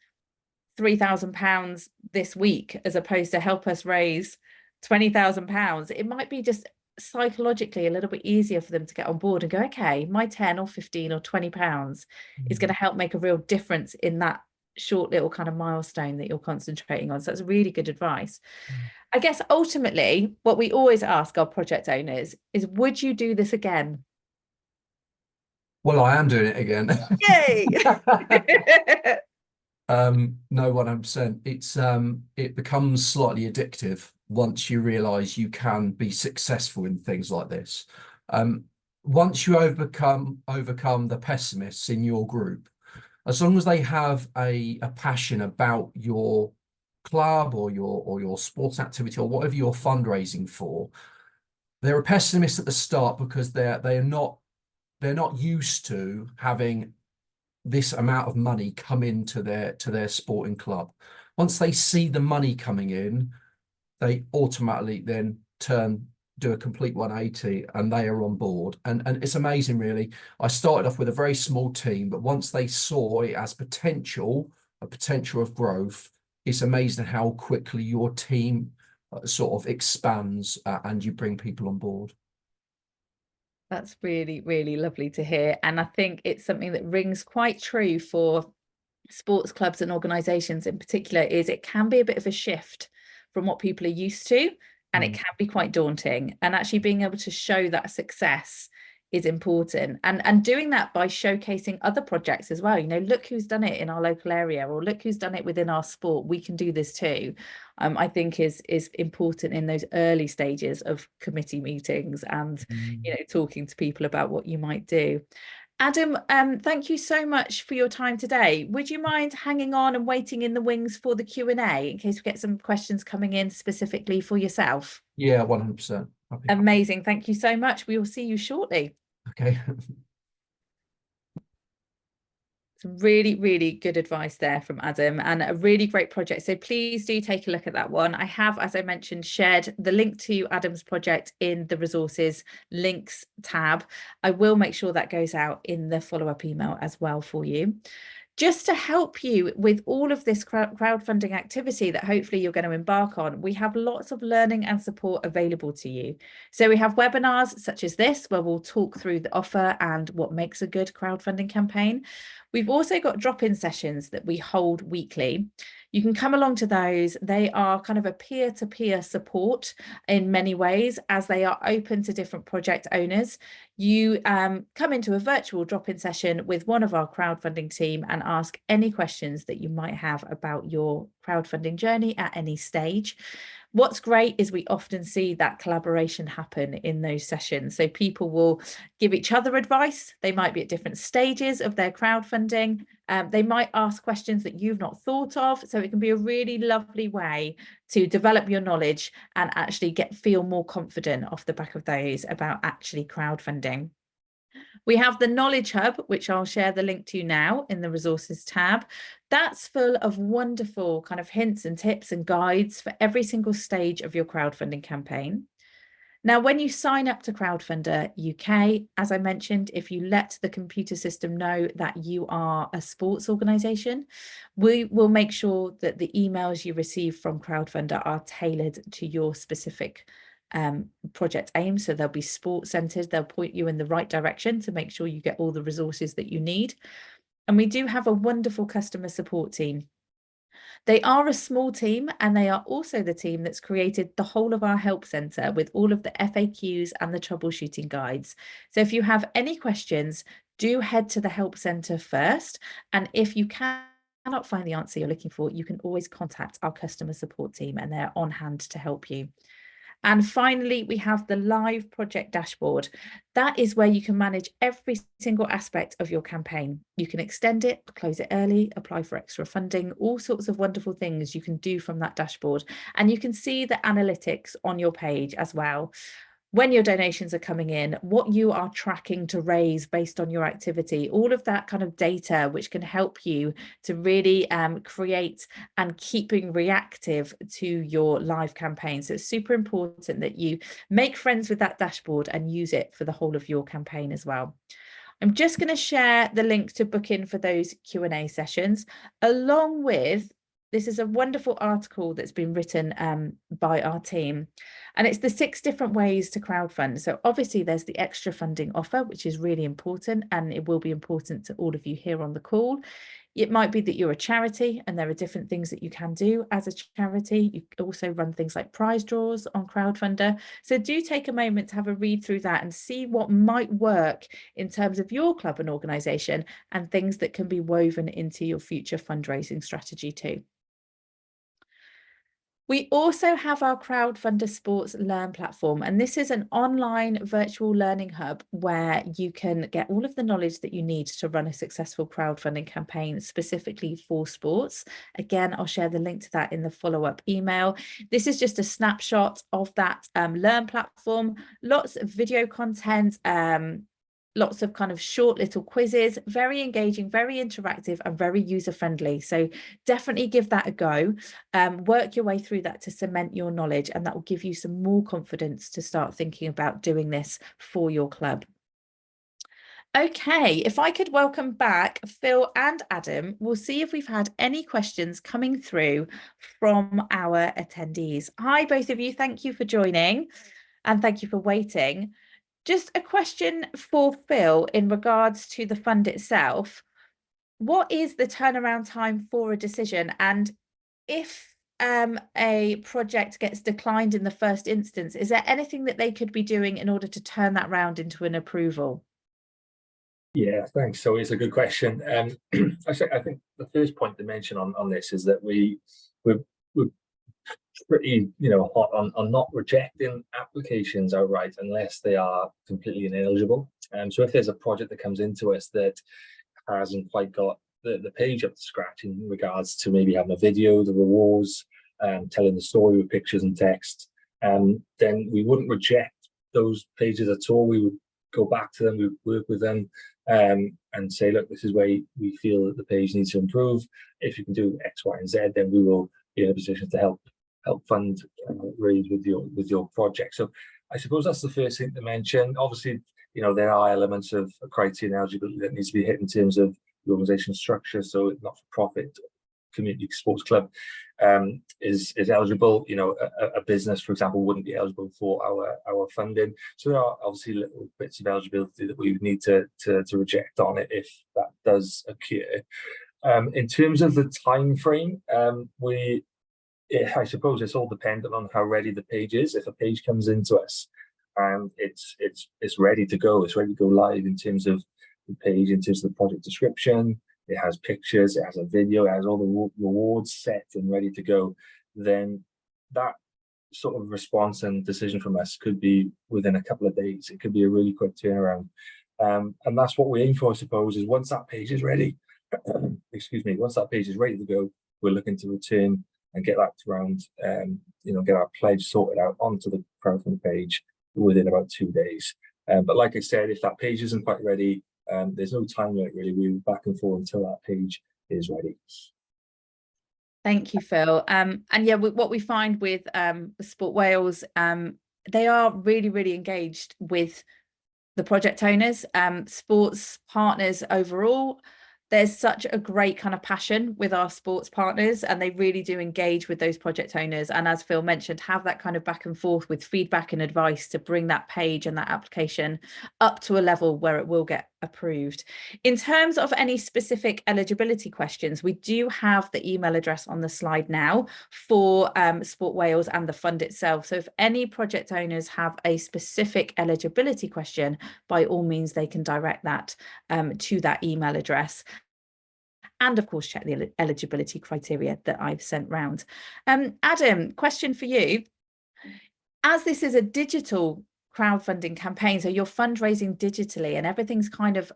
£3,000 this week, as opposed to help us raise £20,000, it might be just psychologically a little bit easier for them to get on board and go, okay, my 10 or 15 or £20 is going to help make a real difference in that short little kind of milestone that you're concentrating on. So that's really good advice. I guess ultimately what we always ask our project owners is, would you do this again? Well, I am doing it again. Yay! No, 100%. It becomes slightly addictive once you realize you can be successful in things like this. Once you overcome the pessimists in your group, as long as they have a passion about your club or your sports activity or whatever you're fundraising for, they're a pessimist at the start because they're not used to having this amount of money come into their sporting club. Once they see the money coming in, they automatically then do a complete 180 and they are on board. And it's amazing, really. I started off with a very small team, but once they saw it as a potential of growth, it's amazing how quickly your team sort of expands and you bring people on board. That's really, really lovely to hear. And I think it's something that rings quite true for sports clubs and organizations in particular, is it can be a bit of a shift from what people are used to, and it can be quite daunting. And actually being able to show that success is important, and doing that by showcasing other projects as well. You know, look who's done it in our local area, or look who's done it within our sport, we can do this too. I think is important in those early stages of committee meetings and you know, talking to people about what you might do. Adam, thank you so much for your time today. Would you mind hanging on and waiting in the wings for the Q&A in case we get some questions coming in specifically for yourself? Yeah, 100%. Amazing. Thank you so much. We will see you shortly. Okay. Some really, really good advice there from Adam, and a really great project. So please do take a look at that one. I have, as I mentioned, shared the link to Adam's project in the resources links tab. I will make sure that goes out in the follow-up email as well for you. Just to help you with all of this crowdfunding activity that hopefully you're going to embark on, we have lots of learning and support available to you. So we have webinars such as this, where we'll talk through the offer and what makes a good crowdfunding campaign. We've also got drop-in sessions that we hold weekly. You can come along to those. They are kind of a peer-to-peer support in many ways, as they are open to different project owners. You come into a virtual drop-in session with one of our crowdfunding team and ask any questions that you might have about your crowdfunding journey at any stage. What's great is we often see that collaboration happen in those sessions. So people will give each other advice. They might be at different stages of their crowdfunding. They might ask questions that you've not thought of. So it can be a really lovely way to develop your knowledge and actually feel more confident off the back of those about actually crowdfunding. We have the Knowledge Hub, which I'll share the link to now in the resources tab. That's full of wonderful kind of hints and tips and guides for every single stage of your crowdfunding campaign. Now, when you sign up to Crowdfunder UK, as I mentioned, if you let the computer system know that you are a sports organisation, we will make sure that the emails you receive from Crowdfunder are tailored to your specific project aim. So they'll be sport centered. They'll point you in the right direction to make sure you get all the resources that you need. And we do have a wonderful customer support team. They are a small team, and they are also the team that's created the whole of our help centre with all of the FAQs and the troubleshooting guides. So if you have any questions, do head to the help centre first. And if you cannot find the answer you're looking for, you can always contact our customer support team, and they're on hand to help you. And finally, we have the live project dashboard. That is where you can manage every single aspect of your campaign. You can extend it, close it early, apply for extra funding, all sorts of wonderful things you can do from that dashboard. And you can see the analytics on your page as well. When your donations are coming in, what you are tracking to raise based on your activity, all of that kind of data, which can help you to really create and keeping reactive to your live campaign. So it's super important that you make friends with that dashboard and use it for the whole of your campaign as well. I'm just going to share the link to book in for those Q&A sessions, along with, this is a wonderful article that's been written by our team, and it's the 6 different ways to crowdfund. So obviously there's the extra funding offer, which is really important, and it will be important to all of you here on the call. It might be that you're a charity and there are different things that you can do as a charity. You also run things like prize draws on Crowdfunder. So do take a moment to have a read through that and see what might work in terms of your club and organisation, and things that can be woven into your future fundraising strategy too. We also have our Crowdfunder Sports Learn platform, and this is an online virtual learning hub where you can get all of the knowledge that you need to run a successful crowdfunding campaign specifically for sports. Again, I'll share the link to that in the follow-up email. This is just a snapshot of that Learn platform, lots of video content, lots of kind of short little quizzes, very engaging, very interactive, and very user-friendly. So definitely give that a go. Work your way through that to cement your knowledge, and that will give you some more confidence to start thinking about doing this for your club. Okay, if I could welcome back Phil and Adam, we'll see if we've had any questions coming through from our attendees. Hi, both of you. Thank you for joining, and thank you for waiting. Just a question for Phil in regards to the fund itself. What is the turnaround time for a decision? And if a project gets declined in the first instance, is there anything that they could be doing in order to turn that round into an approval? Yeah, thanks. So it's a good question. I think the first point to mention on this is that we're pretty hot on not rejecting applications outright unless they are completely ineligible. So if there's a project that comes into us that hasn't quite got the page up to scratch in regards to maybe having a video, the rewards, telling the story with pictures and text, then we wouldn't reject those pages at all. We would go back to them, we would work with them, and say, look, this is where we feel that the page needs to improve. If you can do X, Y, and Z, then we will be in a position to help fund raise with your project. So I suppose that's the first thing to mention. Obviously, there are elements of criteria and eligibility that needs to be hit in terms of the organisation structure, so not for profit community sports club. is eligible. You know, a business, for example, wouldn't be eligible for our funding. So there are obviously little bits of eligibility that we would need to reject on it if that does occur. In terms of the time frame, I suppose it's all dependent on how ready the page is. If a page comes into us and it's ready to go, it's ready to go live in terms of the page, in terms of the project description, it has pictures, it has a video, it has all the rewards set and ready to go, then that sort of response and decision from us could be within a couple of days. It could be a really quick turnaround. And that's what we aim for, I suppose, is once that page is ready, excuse me, once that page is ready to go, we're looking to return and get that around, you know, get our pledge sorted out onto the crowdfund page within about 2 days. But like I said, if that page isn't quite ready, there's no time limit really. We're back and forth until that page is ready. Thank you, Phil. And yeah, what we find with Sport Wales, they are really, really engaged with the project owners, sports partners overall. There's such a great kind of passion with our sports partners, and they really do engage with those project owners. And as Phil mentioned, have that kind of back and forth with feedback and advice to bring that page and that application up to a level where it will get approved. In terms of any specific eligibility questions, we do have the email address on the slide now for Sport Wales and the fund itself. So if any project owners have a specific eligibility question, by all means, they can direct that to that email address. And of course, check the eligibility criteria that I've sent round. Adam, question for you. As this is a digital crowdfunding campaign, so you're fundraising digitally and everything's kind of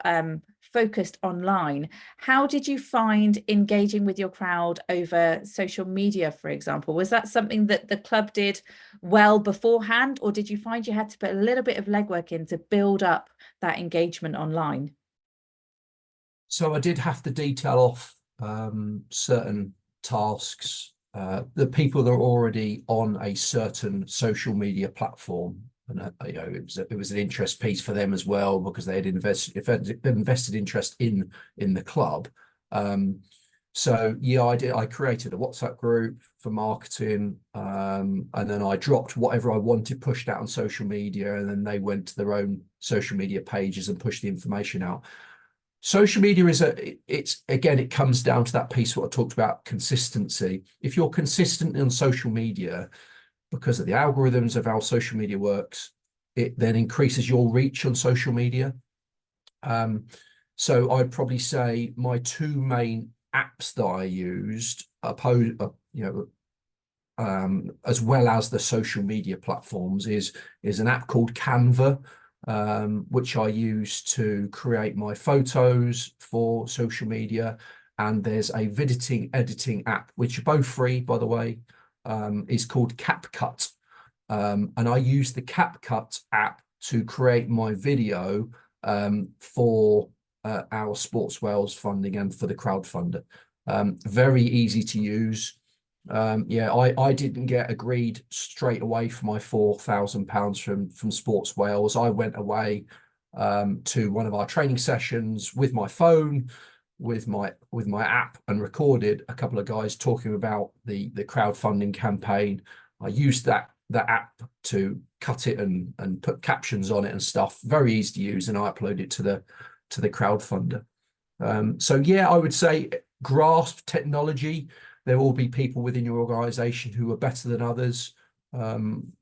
focused online, how did you find engaging with your crowd over social media, for example? Was that something that the club did well beforehand, or did you find you had to put a little bit of legwork in to build up that engagement online? So I did have to detail off certain tasks. The people that are already on a certain social media platform, and you know, it was an interest piece for them as well, because they had invested interest in the club. So yeah, I created a WhatsApp group for marketing, and then I dropped whatever I wanted pushed out on social media, and then they went to their own social media pages and pushed the information out. Social media is it comes down to that piece what I talked about, consistency. If you're consistent on social media, because of the algorithms of how social media works, it then increases your reach on social media. So I'd probably say my two main apps that I used, as well as the social media platforms, is an app called Canva, which I use to create my photos for social media. And there's a video editing app, which are both free, by the way, is called CapCut. And I use the CapCut app to create my video for our Sports Wales funding and for the crowdfunder. Very easy to use. Yeah, I didn't get agreed straight away for my £4,000 from Sports Wales. I went away to one of our training sessions with my phone, with my app, and recorded a couple of guys talking about the crowdfunding campaign. I used that app to cut it and put captions on it and stuff. Very easy to use, and I upload it to the crowdfunder. So yeah, I would say grasp technology. There will be people within your organisation who are better than others,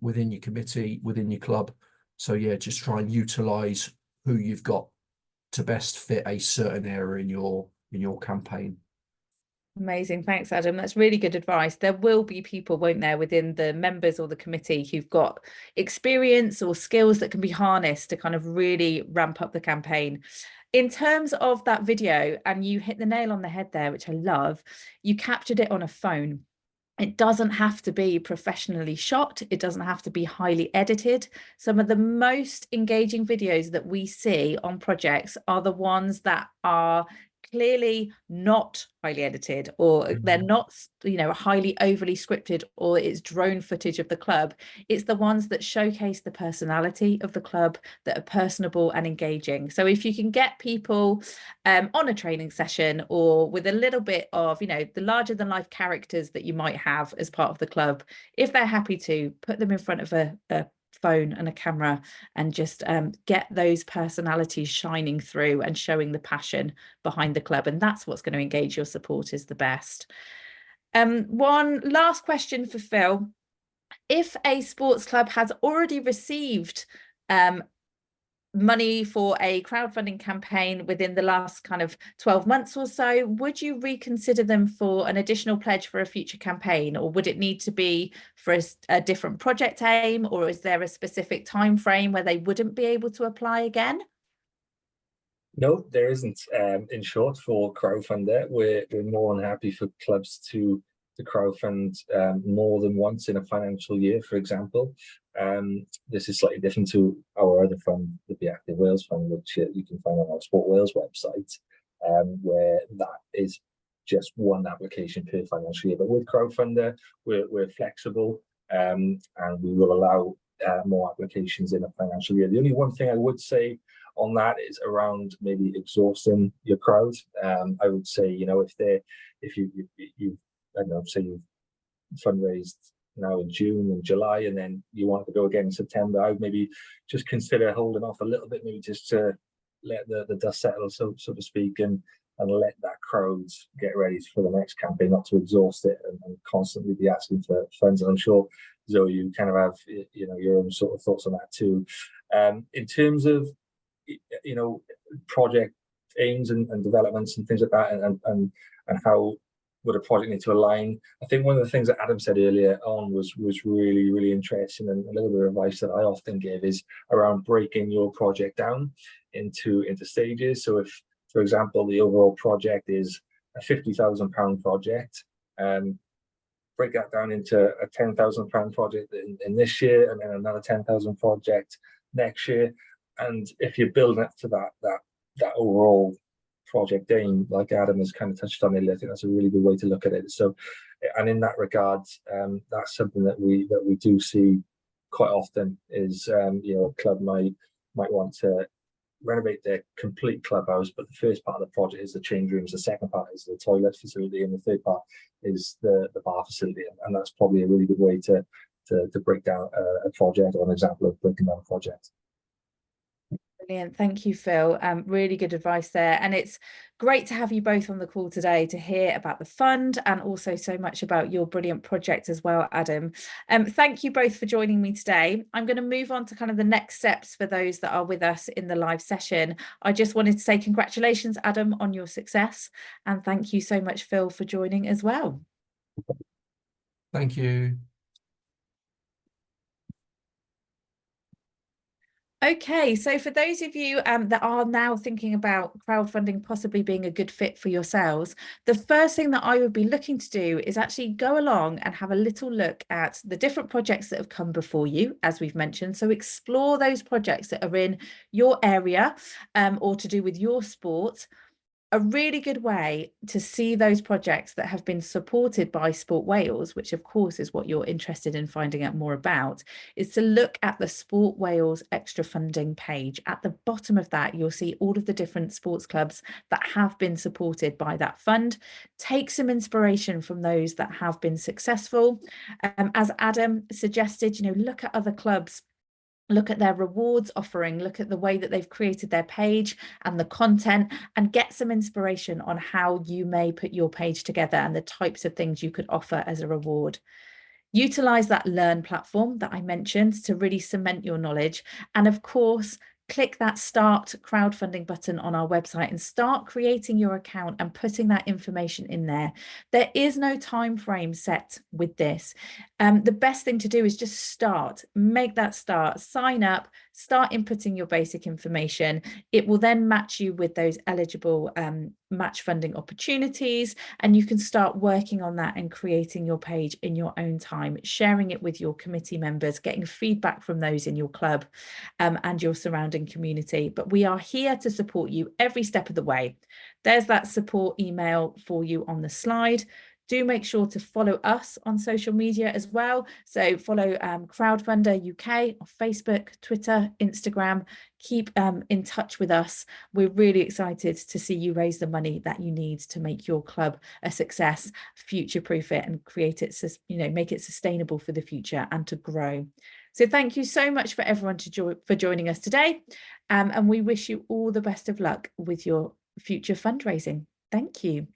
within your committee, within your club. So yeah, just try and utilise who you've got to best fit a certain area in your campaign. Amazing. Thanks, Adam. That's really good advice. There will be people, won't there, within the members or the committee who've got experience or skills that can be harnessed to kind of really ramp up the campaign. In terms of that video, and you hit the nail on the head there, which I love, you captured it on a phone. It doesn't have to be professionally shot. It doesn't have to be highly edited. Some of the most engaging videos that we see on projects are the ones that are clearly not highly edited, or they're not, highly overly scripted, or it's drone footage of the club. It's the ones that showcase the personality of the club, that are personable and engaging. So if you can get people on a training session, or with a little bit of, the larger than life characters that you might have as part of the club, if they're happy to put them in front of a phone and a camera, and just get those personalities shining through and showing the passion behind the club, and that's what's going to engage your supporters the best. One last question for Phil. If a sports club has already received money for a crowdfunding campaign within the last kind of 12 months or so, would you reconsider them for an additional pledge for a future campaign, or would it need to be for a different project aim, or is there a specific time frame where they wouldn't be able to apply again? No, there isn't. In short, for Crowdfunder, we're more than happy for clubs to crowdfund more than once in a financial year, for example. This is slightly different to our other fund, the Be Active Wales Fund, which you can find on our Sport Wales website, where that is just one application per financial year. But with Crowdfunder, we're flexible, and we will allow more applications in a financial year. The only one thing I would say on that is around maybe exhausting your crowd. I would say, if you I don't know, say you've fundraised now in June and July, and then you want to go again in September, I would maybe just consider holding off a little bit, maybe just to let the dust settle, so to speak, and let that crowd get ready for the next campaign, not to exhaust it and constantly be asking for funds. And I'm sure, Zoe, you kind of have your own sort of thoughts on that too. In terms of project aims and developments and things like that, and how would a project need to align, I think one of the things that Adam said earlier on was really, really interesting, and a little bit of advice that I often give is around breaking your project down into stages. So if, for example, the overall project is a £50,000 project, break that down into a £10,000 project in this year, and then another £10,000 project next year. And if you're building up to that overall project aim, like Adam has kind of touched on earlier, I think that's a really good way to look at it. So, and in that regard, that's something that we do see quite often is, a club might want to renovate their complete clubhouse, but the first part of the project is the change rooms, the second part is the toilet facility, and the third part is the bar facility. And that's probably a really good way to break down a project, or an example of breaking down a project. Brilliant. Thank you, Phil. Really good advice there. And it's great to have you both on the call today to hear about the fund, and also so much about your brilliant project as well, Adam. Thank you both for joining me today. I'm going to move on to kind of the next steps for those that are with us in the live session. I just wanted to say congratulations, Adam, on your success. And thank you so much, Phil, for joining as well. Thank you. Okay, so for those of you that are now thinking about crowdfunding possibly being a good fit for yourselves, the first thing that I would be looking to do is actually go along and have a little look at the different projects that have come before you, as we've mentioned. So explore those projects that are in your area or to do with your sport. A really good way to see those projects that have been supported by Sport Wales, which of course is what you're interested in finding out more about, is to look at the Sport Wales extra funding page. At the bottom of that, you'll see all of the different sports clubs that have been supported by that fund. Take some inspiration from those that have been successful. As Adam suggested, look at other clubs. Look at their rewards offering, look at the way that they've created their page and the content, and get some inspiration on how you may put your page together and the types of things you could offer as a reward. Utilize that Learn platform that I mentioned to really cement your knowledge. And of course, click that Start Crowdfunding button on our website and start creating your account and putting that information in there. There is no time frame set with this. The best thing to do is just start, make that start, sign up, start inputting your basic information. It will then match you with those eligible match funding opportunities, and you can start working on that and creating your page in your own time, sharing it with your committee members, getting feedback from those in your club and your surrounding community. But we are here to support you every step of the way. There's that support email for you on the slide. Do make sure to follow us on social media as well. So follow Crowdfunder UK on Facebook, Twitter, Instagram. Keep in touch with us. We're really excited to see you raise the money that you need to make your club a success, future-proof it, and create it, make it sustainable for the future and to grow. So thank you so much for everyone for joining us today. And we wish you all the best of luck with your future fundraising. Thank you.